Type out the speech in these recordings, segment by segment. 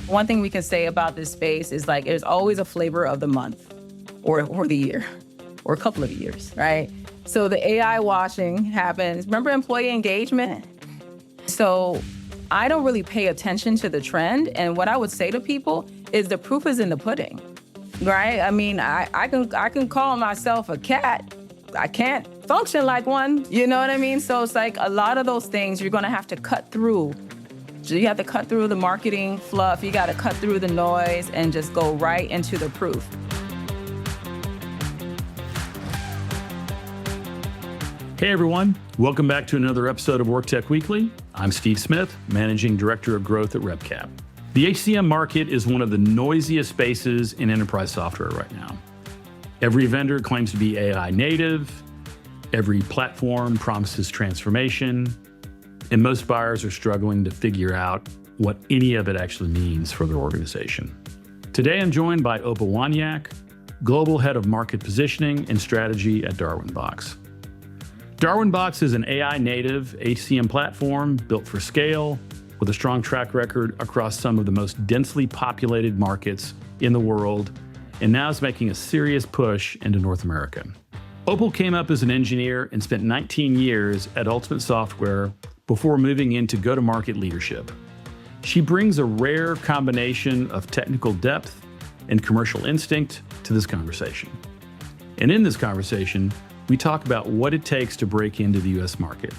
One thing we can say about this space is like there's always a flavor of the month or the year or a couple of years, right? So the AI washing happens. Remember employee engagement? So I don't really pay attention to the trend. And what I would say to people is the proof is in the pudding, right? I mean, I can call myself a cat. I can't function like one, you know what I mean? So it's like a lot of those things you're gonna have to cut through. You have to cut through the marketing fluff, you gotta cut through the noise and just go right into the proof. Hey everyone, welcome back to another episode of WorkTech Weekly. I'm Steve Smith, Managing Director of Growth at RepCap. The HCM market is one of the noisiest spaces in enterprise software right now. Every vendor claims to be AI native, every platform promises transformation, and most buyers are struggling to figure out what any of it actually means for their organization. Today I'm joined by Opal Wagnac, Global Head of Market Positioning and Strategy at Darwinbox. Darwinbox is an AI-native HCM platform built for scale with a strong track record across some of the most densely populated markets in the world, and now is making a serious push into North America. Opal came up as an engineer and spent 19 years at Ultimate Software before moving into go-to-market leadership. She brings a rare combination of technical depth and commercial instinct to this conversation. And in this conversation, we talk about what it takes to break into the US market,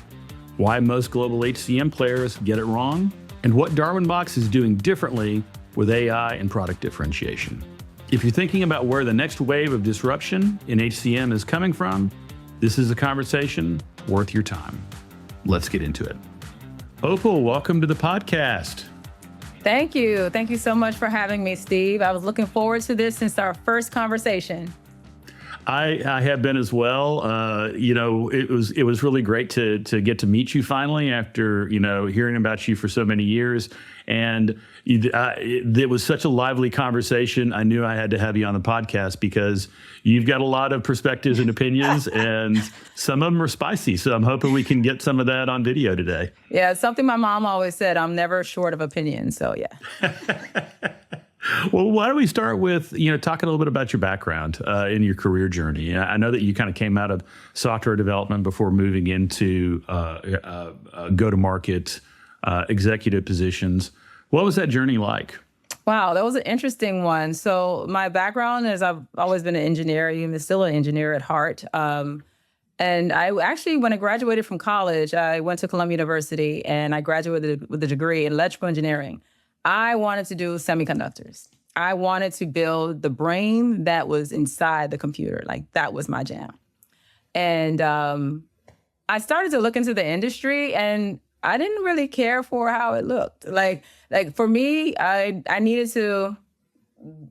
why most global HCM players get it wrong, and what Darwinbox is doing differently with AI and product differentiation. If you're thinking about where the next wave of disruption in HCM is coming from, this is a conversation worth your time. Let's get into it. Opal, welcome to the podcast. Thank you. Thank you so much for having me, Steve. I was looking forward to this since our first conversation. I have been as well. It was really great to get to meet you finally after, hearing about you for so many years. And it was such a lively conversation. I knew I had to have you on the podcast because you've got a lot of perspectives and opinions, and some of them are spicy. So I'm hoping we can get some of that on video today. Yeah, it's something my mom always said. I'm never short of opinions. So yeah. Well, why don't we start with, talking a little bit about your background in your career journey. I know that you kind of came out of software development before moving into go-to-market executive positions. What was that journey like? Wow, that was an interesting one. So my background is I've always been an engineer, even still an engineer at heart. And I actually, when I graduated from college, I went to Columbia University and I graduated with a degree in electrical engineering. I wanted to do semiconductors. I wanted to build the brain that was inside the computer. Like that was my jam. And I started to look into the industry and I didn't really care for how it looked. Like for me, I needed to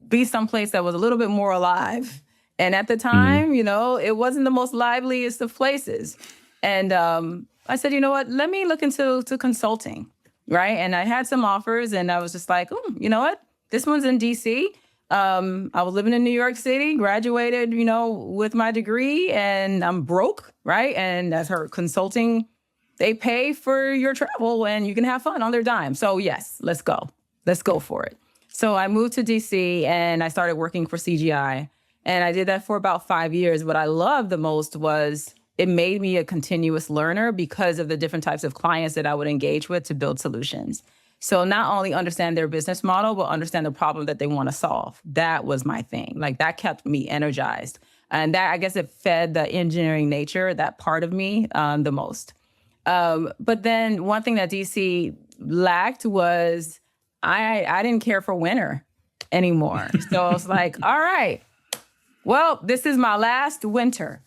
be someplace that was a little bit more alive. And at the time, it wasn't the most liveliest of places. And I said, you know what, let me look into consulting. Right. And I had some offers and I was just like, you know what? This one's in DC. I was living in New York City, graduated, with my degree and I'm broke. Right. And as her consulting, they pay for your travel and you can have fun on their dime. So yes, let's go. Let's go for it. So I moved to DC and I started working for CGI. And I did that for about 5 years. What I loved the most was it made me a continuous learner because of the different types of clients that I would engage with to build solutions. So not only understand their business model, but understand the problem that they want to solve. That was my thing. Like that kept me energized. And that, I guess it fed the engineering nature, that part of me, the most. But then one thing that DC lacked was I didn't care for winter anymore. So I was like, all right, well, this is my last winter.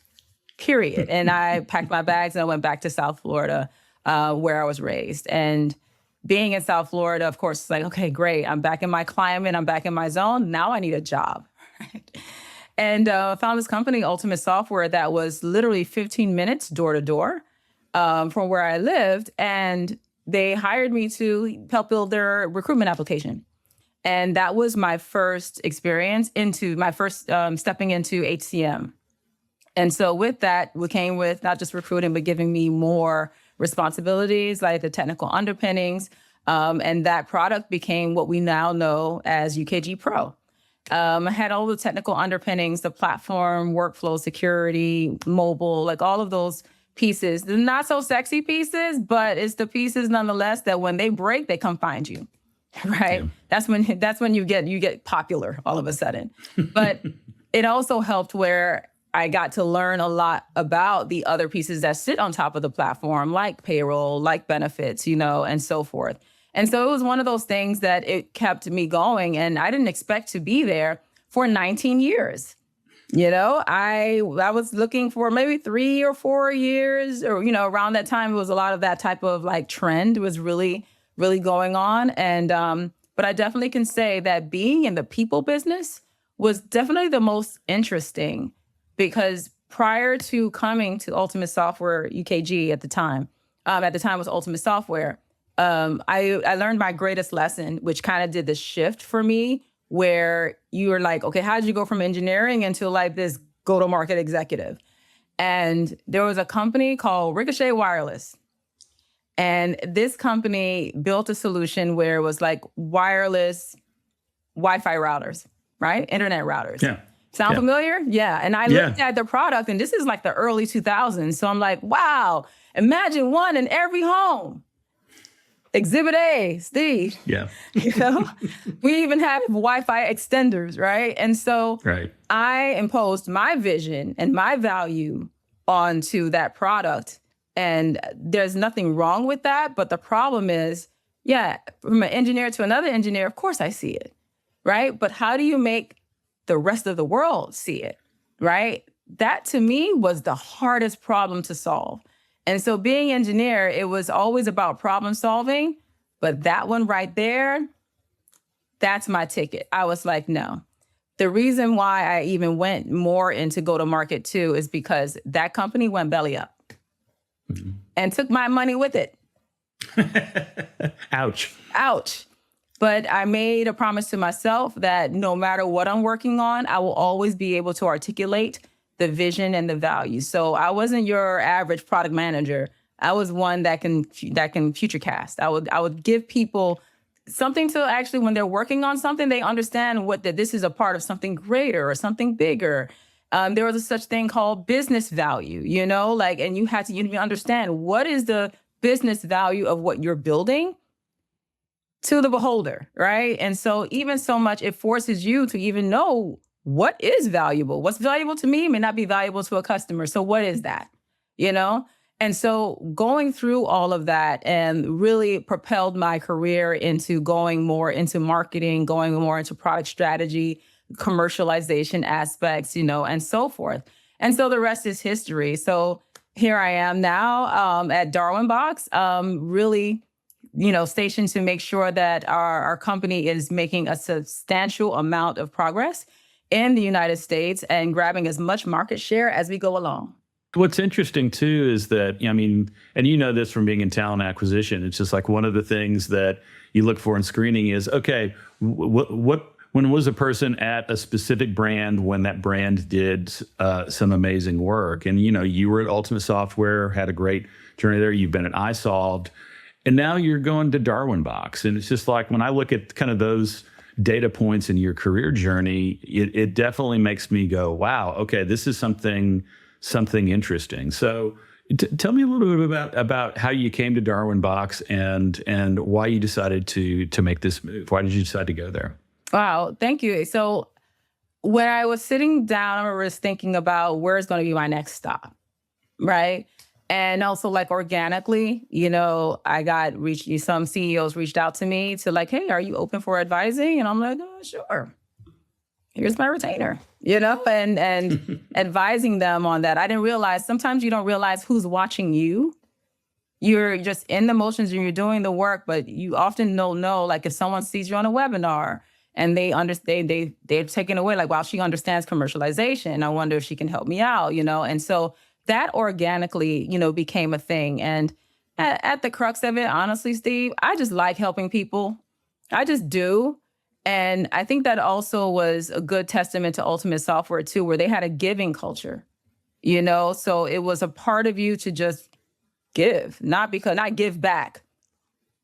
Period. And I packed my bags and I went back to South Florida, where I was raised. And being in South Florida, of course, it's like, okay, great. I'm back in my climate. I'm back in my zone. Now I need a job. Right? And found this company, Ultimate Software, that was literally 15 minutes door to door from where I lived. And they hired me to help build their recruitment application. And that was my first experience stepping into HCM. And so with that, we came with not just recruiting, but giving me more responsibilities, like the technical underpinnings, And that product became what we now know as UKG Pro. I had all the technical underpinnings, the platform, workflow, security, mobile, like all of those pieces. The not so sexy pieces, but it's the pieces nonetheless that when they break, they come find you. Right? Yeah. That's when you get popular all of a sudden. But it also helped where I got to learn a lot about the other pieces that sit on top of the platform, like payroll, like benefits, and so forth. And so it was one of those things that it kept me going. And I didn't expect to be there for 19 years. I was looking for maybe 3 or 4 years or, around that time, it was a lot of that type of like trend was really, really going on. And but I definitely can say that being in the people business was definitely the most interesting. Because prior to coming to Ultimate Software UKG at the time was Ultimate Software, I learned my greatest lesson, which kind of did the shift for me, where you were like, okay, how did you go from engineering into like this go-to-market executive? And there was a company called Ricochet Wireless. And this company built a solution where it was like wireless Wi-Fi routers, right? Internet routers. Yeah. Sound familiar? Yeah. And I looked at the product, and this is like the early 2000s. So I'm like, wow, imagine one in every home. Exhibit A, Steve. Yeah. We even have Wi-Fi extenders, right? And so I imposed my vision and my value onto that product. And there's nothing wrong with that. But the problem is, from an engineer to another engineer, of course I see it, right? But how do you make the rest of the world see it, right? That to me was the hardest problem to solve. And so being engineer, it was always about problem solving, but that one right there, that's my ticket. I was like, no. The reason why I even went more into go-to-market too is because that company went belly up and took my money with it. Ouch. Ouch. But I made a promise to myself that no matter what I'm working on, I will always be able to articulate the vision and the value. So I wasn't your average product manager. I was one that can future cast. I would give people something to actually, when they're working on something, they understand that this is a part of something greater or something bigger. There was a such thing called business value, and you had to understand what is the business value of what you're building to the beholder, right? And so even so much, it forces you to even know what is valuable. What's valuable to me may not be valuable to a customer. So what is that, And so going through all of that and really propelled my career into going more into marketing, going more into product strategy, commercialization aspects, and so forth. And so the rest is history. So here I am now at Darwinbox, really stationed to make sure that our company is making a substantial amount of progress in the United States and grabbing as much market share as we go along. What's interesting too is that, and this from being in talent acquisition, it's just like one of the things that you look for in screening is, okay, when was a person at a specific brand when that brand did some amazing work? And, you were at Ultimate Software, had a great journey there. You've been at iSolved. And now you're going to Darwinbox. And it's just like when I look at kind of those data points in your career journey, it definitely makes me go, wow, okay, this is something interesting. So tell me a little bit about how you came to Darwinbox and why you decided to make this move. Why did you decide to go there? Wow, thank you. So when I was sitting down, I was thinking about where's going to be my next stop, right? And also like organically, I got some CEOs reached out to me to like, hey, are you open for advising? And I'm like, oh, sure. Here's my retainer, and advising them on that. I didn't realize, sometimes you don't realize who's watching you. You're just in the motions and you're doing the work, but you often don't know, like if someone sees you on a webinar and they understand, they're taken away, like, wow, she understands commercialization. I wonder if she can help me out, And so that organically, became a thing. And at the crux of it, honestly, Steve, I just like helping people. I just do. And I think that also was a good testament to Ultimate Software too, where they had a giving culture, so it was a part of you to just give, not give back,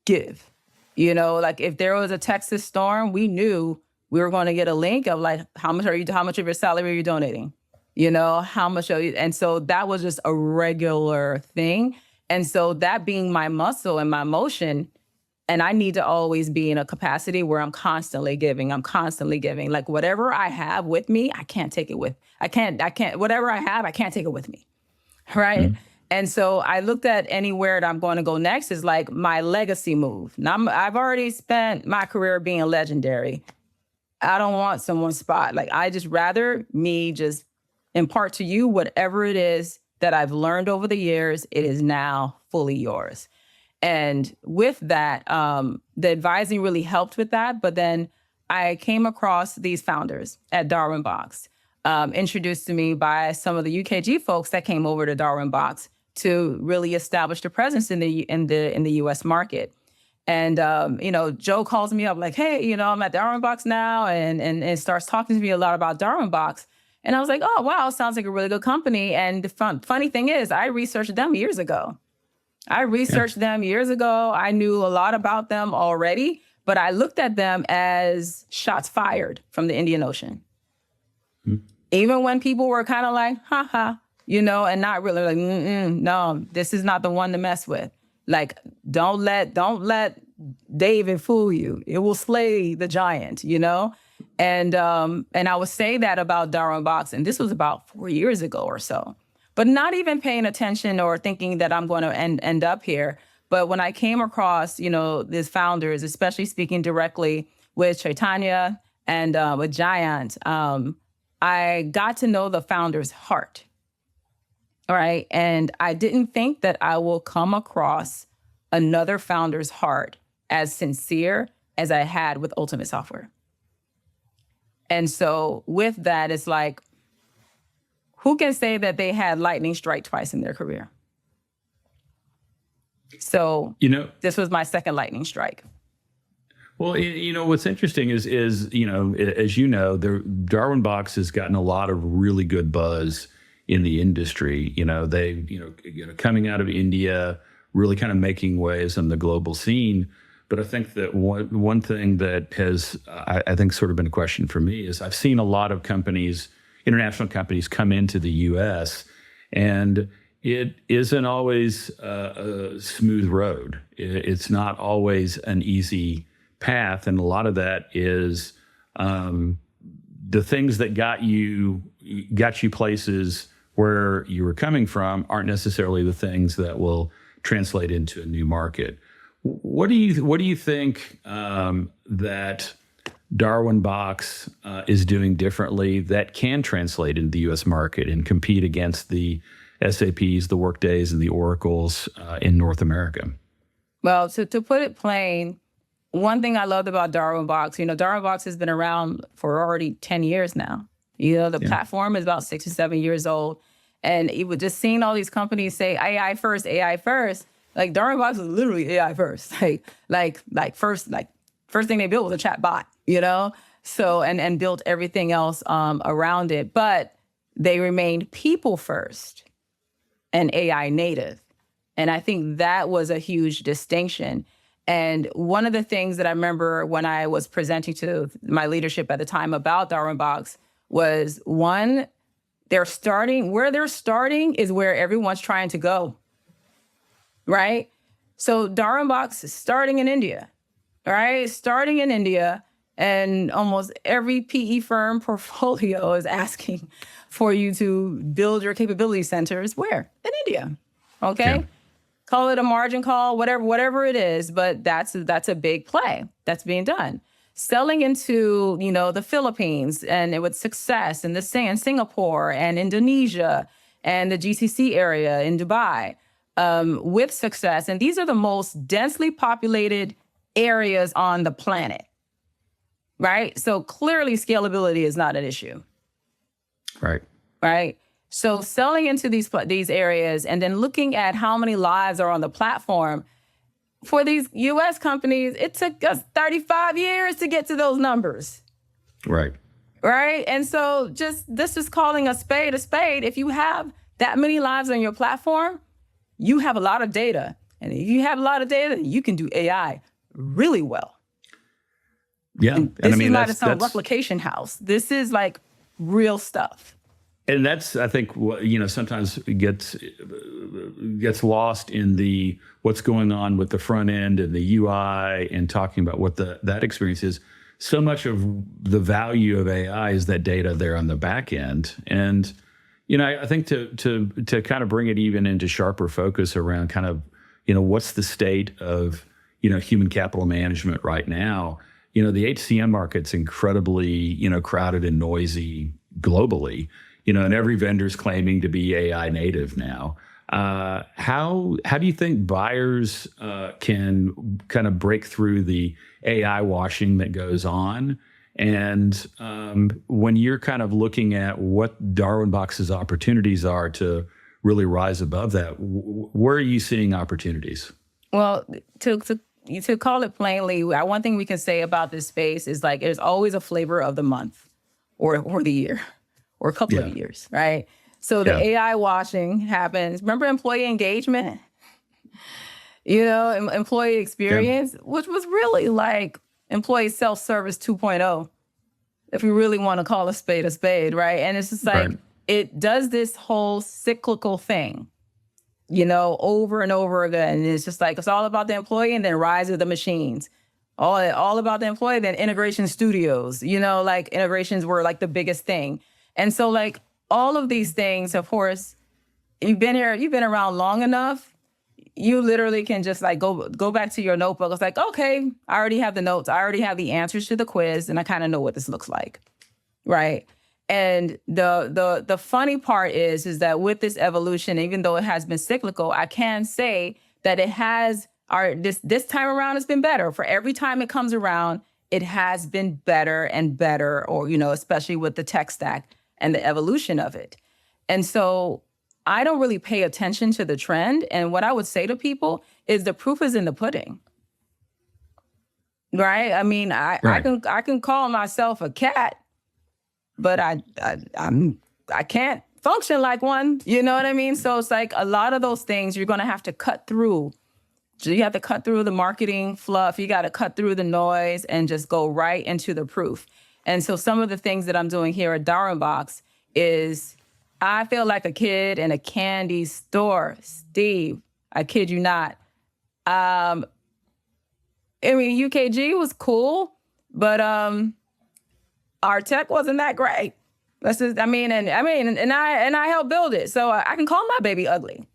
give. Like if there was a Texas storm, we knew we were going to get a link of like, how much of your salary are you donating? How much are you? And so that was just a regular thing. And so that being my muscle and my motion, and I need to always be in a capacity where I'm constantly giving. Like whatever I have with me, I can't, whatever I have, I can't take it with me. Right. Mm-hmm. And so I looked at anywhere that I'm going to go next is like my legacy move. Now I've already spent my career being legendary. I don't want someone's spot. Like I just rather me just impart to you whatever it is that I've learned over the years. It is now fully yours. And with that, the advising really helped with that. But then I came across these founders at Darwinbox, introduced to me by some of the UKG folks that came over to Darwinbox to really establish the presence in the U.S. market. And, Joe calls me up like, hey, I'm at Darwinbox now and starts talking to me a lot about Darwinbox. And I was like, oh, wow, sounds like a really good company. And the funny thing is, I researched them years ago. I knew a lot about them already, but I looked at them as shots fired from the Indian Ocean. Mm-hmm. Even when people were kind of like, and not really like, no, this is not the one to mess with. Like, don't let David fool you. It will slay the giant, And I would say that about Darwinbox, and this was about 4 years ago or so. But not even paying attention or thinking that I'm going to end up here. But when I came across, these founders, especially speaking directly with Chaitanya and with Giant, I got to know the founder's heart. All right. And I didn't think that I will come across another founder's heart as sincere as I had with Ultimate Software. And so with that, it's like, who can say that they had lightning strike twice in their career? So, this was my second lightning strike. Well, what's interesting is as the Darwinbox has gotten a lot of really good buzz in the industry. They, coming out of India, really kind of making waves on the global scene. But I think that one thing that has, I think, sort of been a question for me is I've seen a lot of international companies come into the U.S., and it isn't always a smooth road. It's not always an easy path, and a lot of that is the things that got you places where you were coming from aren't necessarily the things that will translate into a new market. What do you think that Darwinbox is doing differently that can translate into the U.S. market and compete against the SAPs, the Workdays, and the Oracles in North America? Well, to put it plain, one thing I loved about Darwinbox, Darwinbox has been around for already 10 years now. The platform is about 6 or 7 years old. And it was just seeing all these companies say AI first. Like Darwinbox is literally AI first. First thing they built was a chat bot, So, and built everything else around it. But they remained people first and AI native. And I think that was a huge distinction. And one of the things that I remember when I was presenting to my leadership at the time about Darwinbox was, one, where they're starting is where everyone's trying to go, right? So Darwinbox is starting in India, right? Starting in India, and almost every PE firm portfolio is asking for you to build your capability centers where? In India, okay? Yeah. Call it a margin call, whatever it is, but that's a big play that's being done. Selling into, the Philippines and with success in Singapore and Indonesia and the GCC area in Dubai with success. And these are the most densely populated areas on the planet, right? So clearly scalability is not an issue. Right. Right. So selling into these areas and then looking at how many lives are on the platform. For these U.S. companies, it took us 35 years to get to those numbers. Right. Right. And so this is calling a spade a spade. If you have that many lives on your platform, you have a lot of data. And if you have a lot of data, you can do AI really well. Yeah. And this is not some replication house. This is like real stuff. And that's, I think, what, sometimes gets lost in the what's going on with the front end and the UI and talking about what that experience is. So much of the value of AI is that data there on the back end. And, I think to kind of bring it even into sharper focus around kind of, what's the state of, human capital management right now. The HCM market's incredibly, crowded and noisy globally. And every vendor's claiming to be AI native now. How do you think buyers can kind of break through the AI washing that goes on? And when you're kind of looking at what Darwinbox's opportunities are to really rise above that, where are you seeing opportunities? Well, to call it plainly, one thing we can say about this space is like there's always a flavor of the month or the year. Or a couple of years, right? So the AI washing happens. Remember employee engagement? Employee experience, which was really like employee self-service 2.0, if we really want to call a spade, right? And it's just like, It does this whole cyclical thing, over and over again. And it's just like, it's all about the employee and then rise of the machines. All about the employee, then integration studios, like integrations were like the biggest thing. And so like all of these things, of course, you've been around long enough, you literally can just like go back to your notebook. It's like, okay, I already have the notes. I already have the answers to the quiz and I kind of know what this looks like, right? And the funny part is that with this evolution, even though it has been cyclical, I can say that it has, this time around it's been better. For every time it comes around, it has been better and better, or, especially with the tech stack and the evolution of it. And so I don't really pay attention to the trend. And what I would say to people is the proof is in the pudding. Right? I mean, I can call myself a cat, but I can't function like one. You know what I mean? So it's like a lot of those things you're going to have to cut through. You have to cut through the marketing fluff. You got to cut through the noise and just go right into the proof. And so some of the things that I'm doing here at Darwinbox is I feel like a kid in a candy store. Steve, I kid you not. I mean, UKG was cool, but our tech wasn't that great. And I helped build it, so I can call my baby ugly.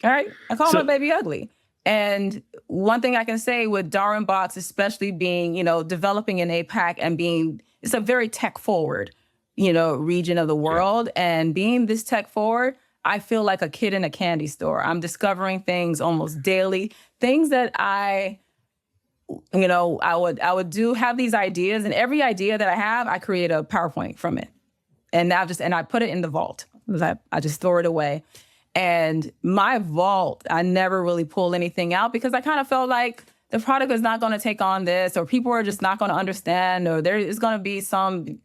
All right, I call my baby ugly. And one thing I can say with Darwinbox, especially being, developing in APAC and it's a very tech forward, region of the world. Yeah. And being this tech forward, I feel like a kid in a candy store. I'm discovering things almost daily, things that I would have these ideas, and every idea that I have, I create a PowerPoint from it. And I put it in the vault. I just throw it away. And my vault, I never really pull anything out because I kind of felt like the product is not going to take on this, or people are just not going to understand, or there is going to be some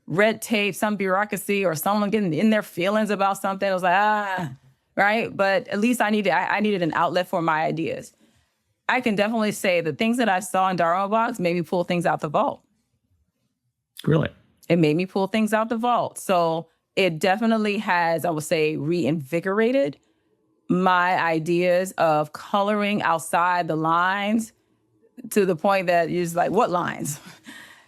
red tape, some bureaucracy, or someone getting in their feelings about something. I was like, right? But at least I needed an outlet for my ideas. I can definitely say the things that I saw in Darwinbox made me pull things out the vault. Really? It made me pull things out the vault. So it definitely has, I would say, reinvigorated my ideas of coloring outside the lines to the point that you're just like, what lines?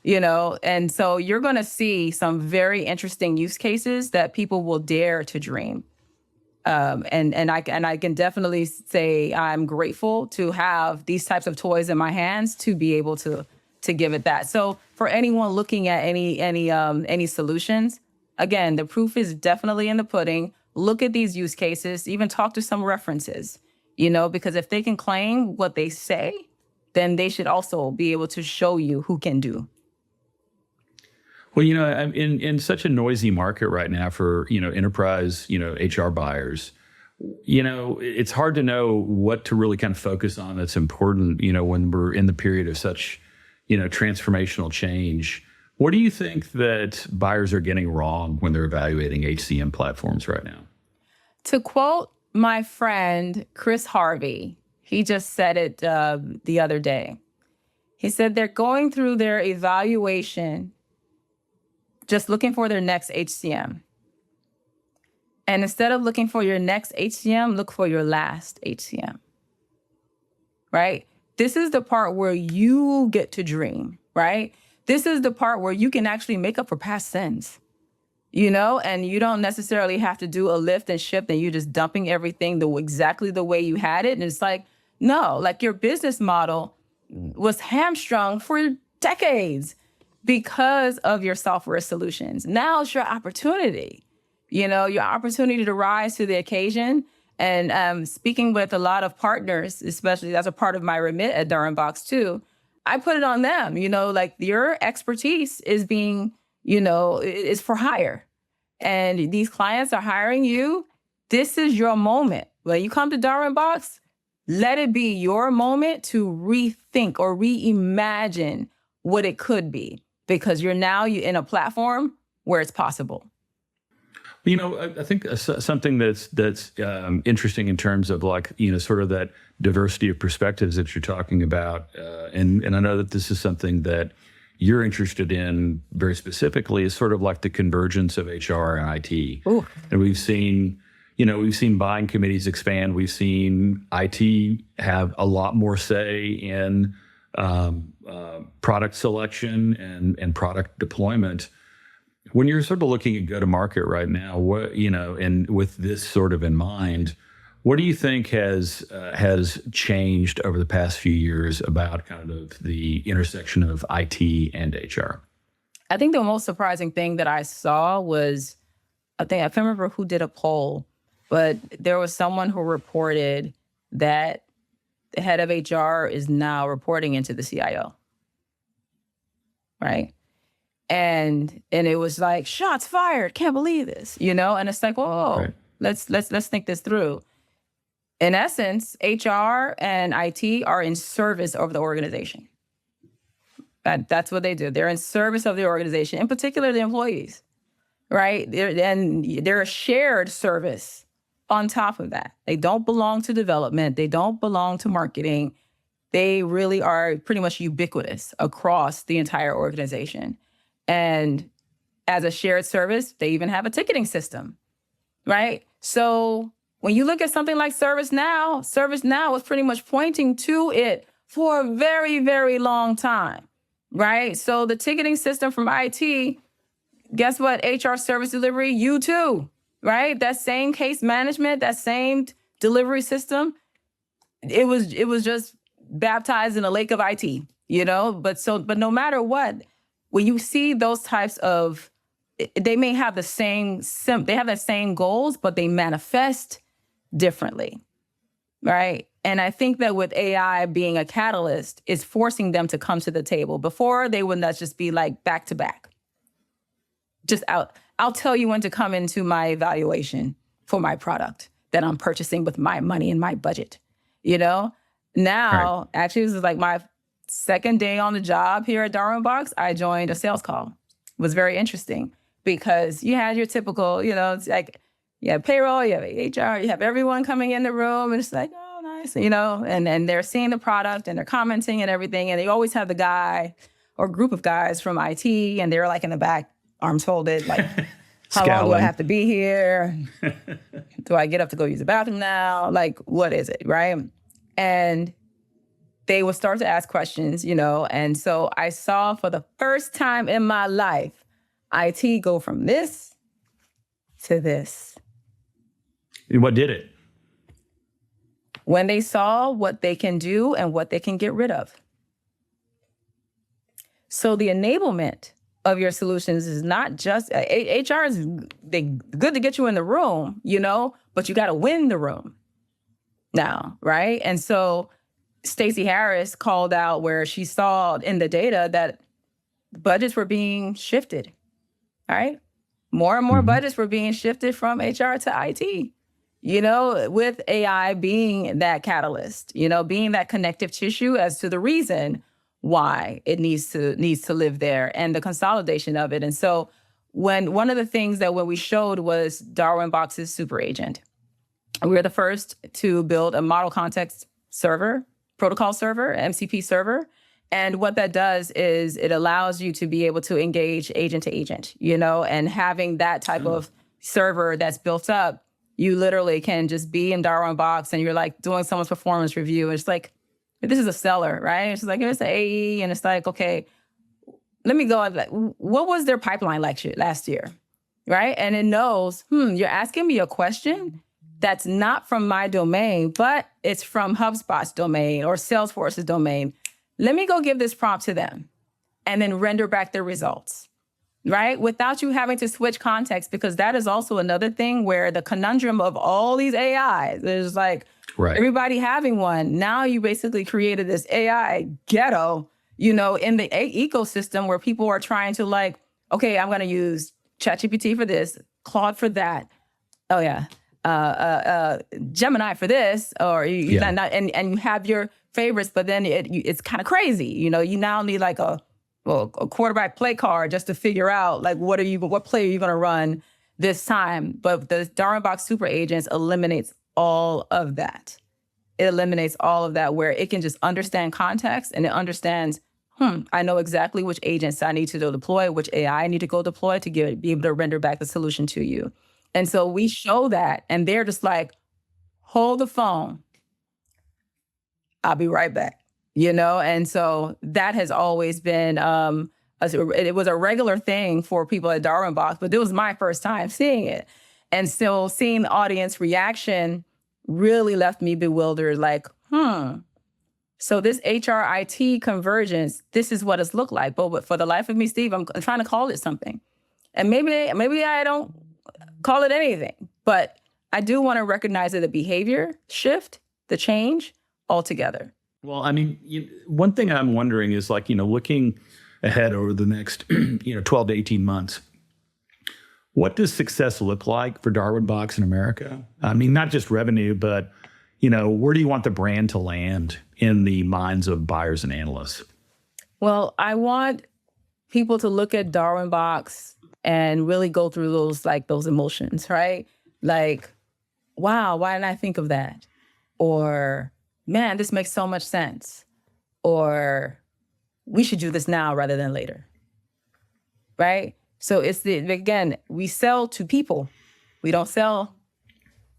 And so you're going to see some very interesting use cases that people will dare to dream. And I can definitely say I'm grateful to have these types of toys in my hands to be able to give it that. So for anyone looking at any solutions, again, the proof is definitely in the pudding. Look at these use cases, even talk to some references, because if they can claim what they say, then they should also be able to show you who can do. Well, in such a noisy market right now for, enterprise, HR buyers, it's hard to know what to really kind of focus on that's important, when we're in the period of such, transformational change. What do you think that buyers are getting wrong when they're evaluating HCM platforms right now? To quote my friend, Chris Harvey, He just said it the other day. He said they're going through their evaluation, just looking for their next HCM. And instead of looking for your next HCM, look for your last HCM, right? This is the part where you get to dream, right? This is the part where you can actually make up for past sins, and you don't necessarily have to do a lift and shift and you're just dumping everything exactly the way you had it. And it's like, no, like your business model was hamstrung for decades because of your software solutions. Now it's your opportunity. Your opportunity to rise to the occasion. And speaking with a lot of partners, especially that's a part of my remit at Darwinbox too, I put it on them, like your expertise is being, is for hire. And these clients are hiring you. This is your moment. When you come to Darwinbox, let it be your moment to rethink or reimagine what it could be, because you're in a platform where it's possible. I think something that's interesting in terms of sort of that diversity of perspectives that you're talking about, and I know that this is something that you're interested in very specifically, is sort of like the convergence of HR and IT. Ooh. And we've seen buying committees expand. We've seen IT have a lot more say in product selection and product deployment. When you're sort of looking at go-to-market right now, and with this sort of in mind, what do you think has changed over the past few years about kind of the intersection of IT and HR? I think the most surprising thing that I saw was, I can't remember who did a poll, but there was someone who reported that the head of HR is now reporting into the CIO, right? And it was like, shots fired, can't believe this, And it's like, whoa, right. Let's think this through. In essence, HR and IT are in service of the organization. That's what they do. They're in service of the organization, in particular the employees, right? They're a shared service on top of that. They don't belong to development. They don't belong to marketing. They really are pretty much ubiquitous across the entire organization. And as a shared service, they even have a ticketing system, right? So when you look at something like ServiceNow was pretty much pointing to it for a very, very long time, right? So the ticketing system from IT, guess what? HR service delivery, you too, right? That same case management, that same delivery system, it was just baptized in a lake of IT, But no matter what, when you see those types of, they may have the same goals, but they manifest differently, right? And I think that with AI being a catalyst, is forcing them to come to the table. Before, they would not just be like back to back. Just I'll tell you when to come into my evaluation for my product that I'm purchasing with my money and my budget, Now, right. Actually, this is like my second day on the job here at Darwinbox. I joined a sales call. It was very interesting because you had your typical, it's like, you have payroll, you have HR, you have everyone coming in the room, and it's like, oh, nice, and they're seeing the product and they're commenting and everything. And they always have the guy or group of guys from IT, and they're like in the back, arms folded, like, how long do I have to be here? Do I get up to go use the bathroom now? Like, what is it, right? And they would start to ask questions, and so I saw for the first time in my life, IT go from this to this. And what did it? When they saw what they can do and what they can get rid of. So the enablement of your solutions is not just, HR is good to get you in the room, but you got to win the room now, right? And so Stacey Harris called out where she saw in the data that budgets were being shifted, all right? More and more budgets were being shifted from HR to IT, with AI being that catalyst, being that connective tissue as to the reason why it needs to live there and the consolidation of it. And so one of the things that when we showed was Darwinbox's super agent. We were the first to build a model context server, protocol server, MCP server. And what that does is it allows you to be able to engage agent to agent, and having that type of server that's built up, you literally can just be in Darwinbox and you're like doing someone's performance review. And it's like, this is a seller, right? It's like, it's an AE. And it's like, okay, let me go. Like, what was their pipeline like last year, right? And it knows, you're asking me a question that's not from my domain, but it's from HubSpot's domain or Salesforce's domain. Let me go give this prompt to them and then render back the results, right? Without you having to switch context, because that is also another thing where the conundrum of all these AIs is like, everybody having one. Now you basically created this AI ghetto, in the ecosystem where people are trying to like, okay, I'm going to use ChatGPT for this, Claude for that. Oh yeah. Gemini for this, or and you have your favorites, but then it's kind of crazy. You now need like a quarterback play card just to figure out like what play are you going to run this time. But the Darwinbox super agents eliminates all of that. It eliminates all of that where it can just understand context and it understands, I know exactly which agents I need to go deploy, which AI I need to go deploy to be able to render back the solution to you. And so we show that, and they're just like, hold the phone. I'll be right back, And so that has always been, it was a regular thing for people at Darwinbox, but it was my first time seeing it. And so seeing the audience reaction really left me bewildered, like, so this HRIT convergence, this is what it's looked like. But for the life of me, Steve, I'm trying to call it something. And maybe I don't call it anything, but I do want to recognize that the behavior shift, the change altogether. Well, I mean, one thing I'm wondering is like, looking ahead over the next, 12 to 18 months, what does success look like for Darwinbox in America? I mean, not just revenue, but, where do you want the brand to land in the minds of buyers and analysts? Well, I want people to look at Darwinbox and really go through those emotions, right? Like, wow, why didn't I think of that? Or, man, this makes so much sense. Or, we should do this now rather than later, right? So again, we sell to people. We don't sell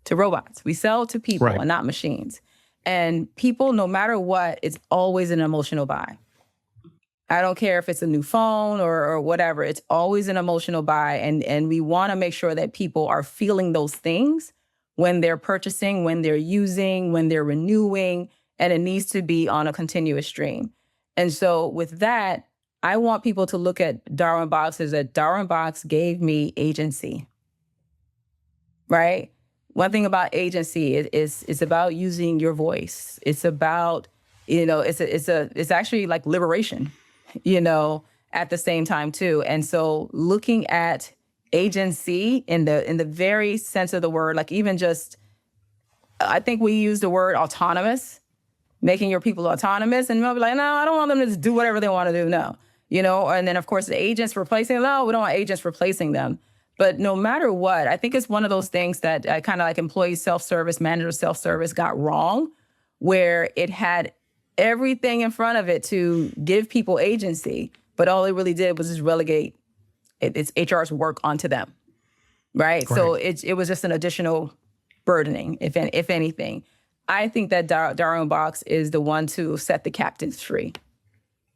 to robots. We sell to people and not machines. And people, no matter what, it's always an emotional buy. I don't care if it's a new phone or whatever. It's always an emotional buy. And we want to make sure that people are feeling those things when they're purchasing, when they're using, when they're renewing, and it needs to be on a continuous stream. And so with that, I want people to look at Darwinbox as that Darwinbox gave me agency, right? One thing about agency is it's about using your voice. It's about, it's actually like liberation, at the same time too. And so looking at agency in the very sense of the word, like even just, I think we use the word autonomous, making your people autonomous, and we'll be like, no, I don't want them to just do whatever they want to do. No, and then of course the agents replacing, no, we don't want agents replacing them. But no matter what, I think it's one of those things that kind of like employee self-service, manager self-service got wrong, where it had everything in front of it to give people agency, but all it really did was just relegate its HR's work onto them, right? So it was just an additional burdening, if anything. I think that Darwinbox is the one to set the captives free,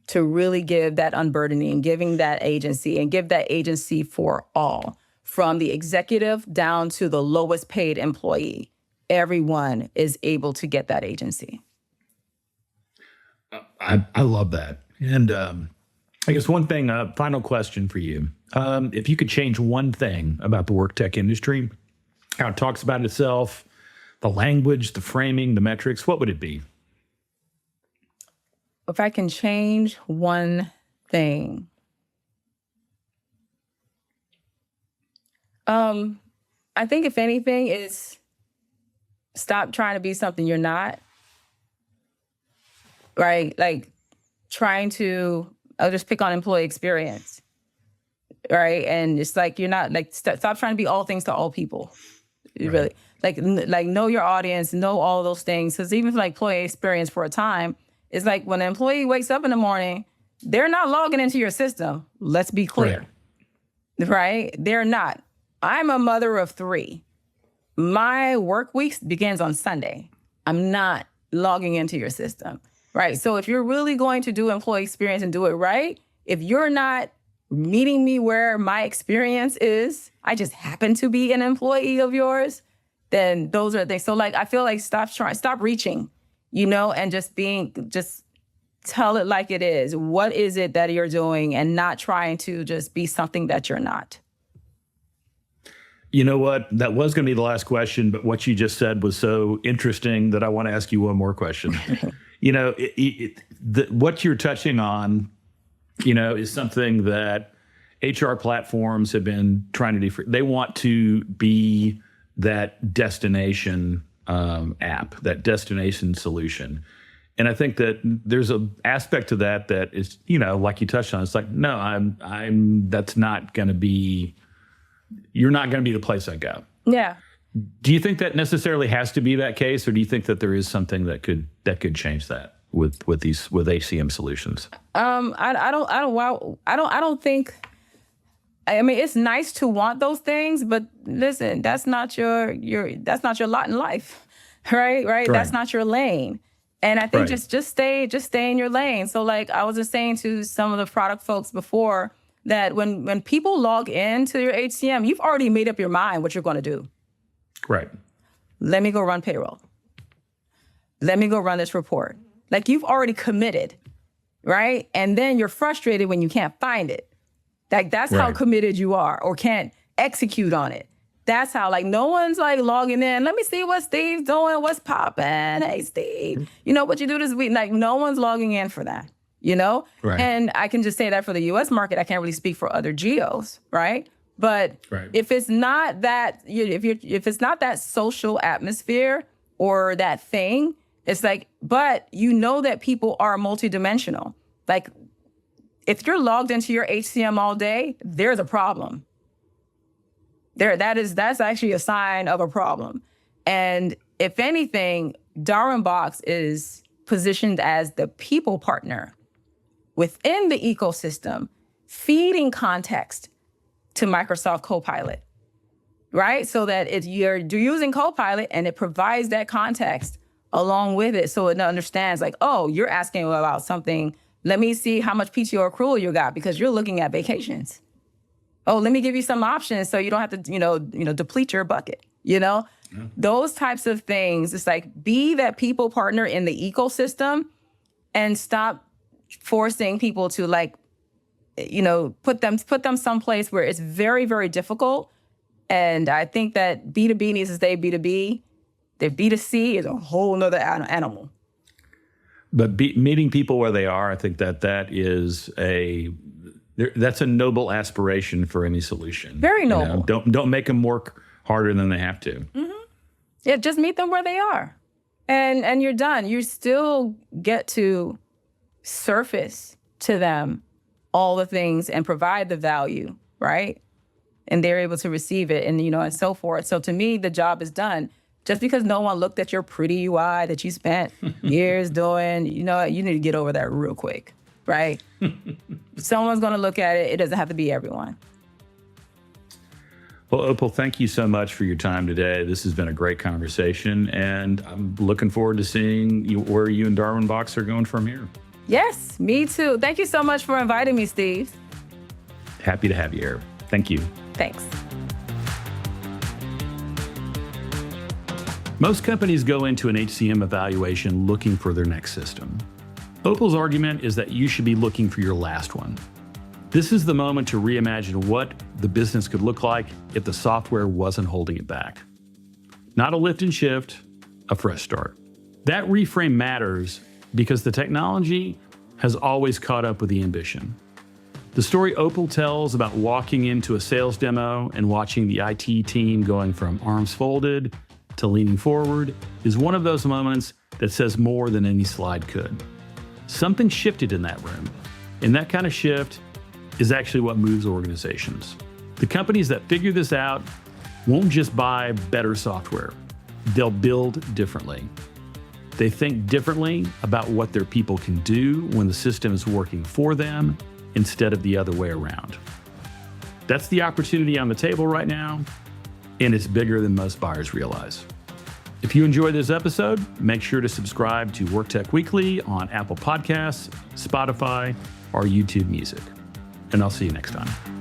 to really give that unburdening, giving that agency, and give that agency for all, from the executive down to the lowest paid employee. Everyone is able to get that agency. I love that. And I guess one thing, final question for you. If you could change one thing about the work tech industry, how it talks about itself, the language, the framing, the metrics, what would it be? If I can change one thing, I think if anything is stop trying to be something you're not, right? Like trying to, I'll just pick on employee experience, right? And it's like, you're not like, stop trying to be all things to all people. Really, like know your audience, know all of those things. Because even for like employee experience for a time, it's like when an employee wakes up in the morning, they're not logging into your system. Let's be clear, right? They're not. I'm a mother of 3. My work week begins on Sunday. I'm not logging into your system, right? So if you're really going to do employee experience and do it right, if you're not meeting me where my experience is, I just happen to be an employee of yours, then those are things. So like, I feel like stop reaching, and just tell it like it is. What is it that you're doing, and not trying to just be something that you're not. You know what? That was going to be the last question, but what you just said was so interesting that I want to ask you one more question. What you're touching on, is something that HR platforms have been trying to do. They want to be that destination app, that destination solution. And I think that there's an aspect to that is, like you touched on, it's like, no, that's not going to be, you're not going to be the place I go. Yeah. Do you think that necessarily has to be that case, or do you think that there is something that could change that with HCM solutions? I don't think. I mean, it's nice to want those things, but listen, that's not your lot in life, right? That's not your lane. And I think just stay in your lane. So like I was just saying to some of the product folks before, that when people log into your HCM, you've already made up your mind what you're going to do. Right. Let me go run payroll. Let me go run this report. Like you've already committed, right? And then you're frustrated when you can't find it. Like that's how committed you are, or can't execute on it. That's how, like, no one's like logging in. Let me see what Steve's doing. What's popping? Hey, Steve, what you do this week? Like no one's logging in for that. Right. And I can just say that for the U.S. market. I can't really speak for other geos, right? But if it's not that, if it's not that social atmosphere or that thing, it's like, but that people are multidimensional. Like, if you're logged into your HCM all day, there's a problem. That's actually a sign of a problem. And if anything, Darwinbox is positioned as the people partner within the ecosystem, feeding context to Microsoft Copilot, right? So that you're using Copilot and it provides that context along with it, so it understands like, oh, you're asking about something. Let me see how much PTO accrual you got because you're looking at vacations. Oh, let me give you some options so you don't have to, deplete your bucket. Those types of things. It's like, be that people partner in the ecosystem and stop forcing people to put them someplace where it's very, very difficult. And I think that B2B needs to stay B2B. The B2C is a whole nother animal. But meeting people where they are, I think that is that's a noble aspiration for any solution. Very noble. Don't make them work harder than they have to. Mm-hmm. Yeah, just meet them where they are, and you're done. You still get to surface to them all the things and provide the value, right? And they're able to receive it, and and so forth. So to me, the job is done. Just because no one looked at your pretty UI that you spent years doing, you need to get over that real quick, right? Someone's going to look at it. It doesn't have to be everyone. Well, Opal, thank you so much for your time today. This has been a great conversation, and I'm looking forward to seeing where you and Darwinbox are going from here. Yes, me too. Thank you so much for inviting me, Steve. Happy to have you here. Thank you. Thanks. Most companies go into an HCM evaluation looking for their next system. Opal's argument is that you should be looking for your last one. This is the moment to reimagine what the business could look like if the software wasn't holding it back. Not a lift and shift, a fresh start. That reframe matters because the technology has always caught up with the ambition. The story Opal tells about walking into a sales demo and watching the IT team going from arms folded to leaning forward is one of those moments that says more than any slide could. Something shifted in that room, and that kind of shift is actually what moves organizations. The companies that figure this out won't just buy better software. they'll build differently. They think differently about what their people can do when the system is working for them instead of the other way around. That's the opportunity on the table right now, and it's bigger than most buyers realize. If you enjoyed this episode, make sure to subscribe to WorkTech Weekly on Apple Podcasts, Spotify, or YouTube Music. And I'll see you next time.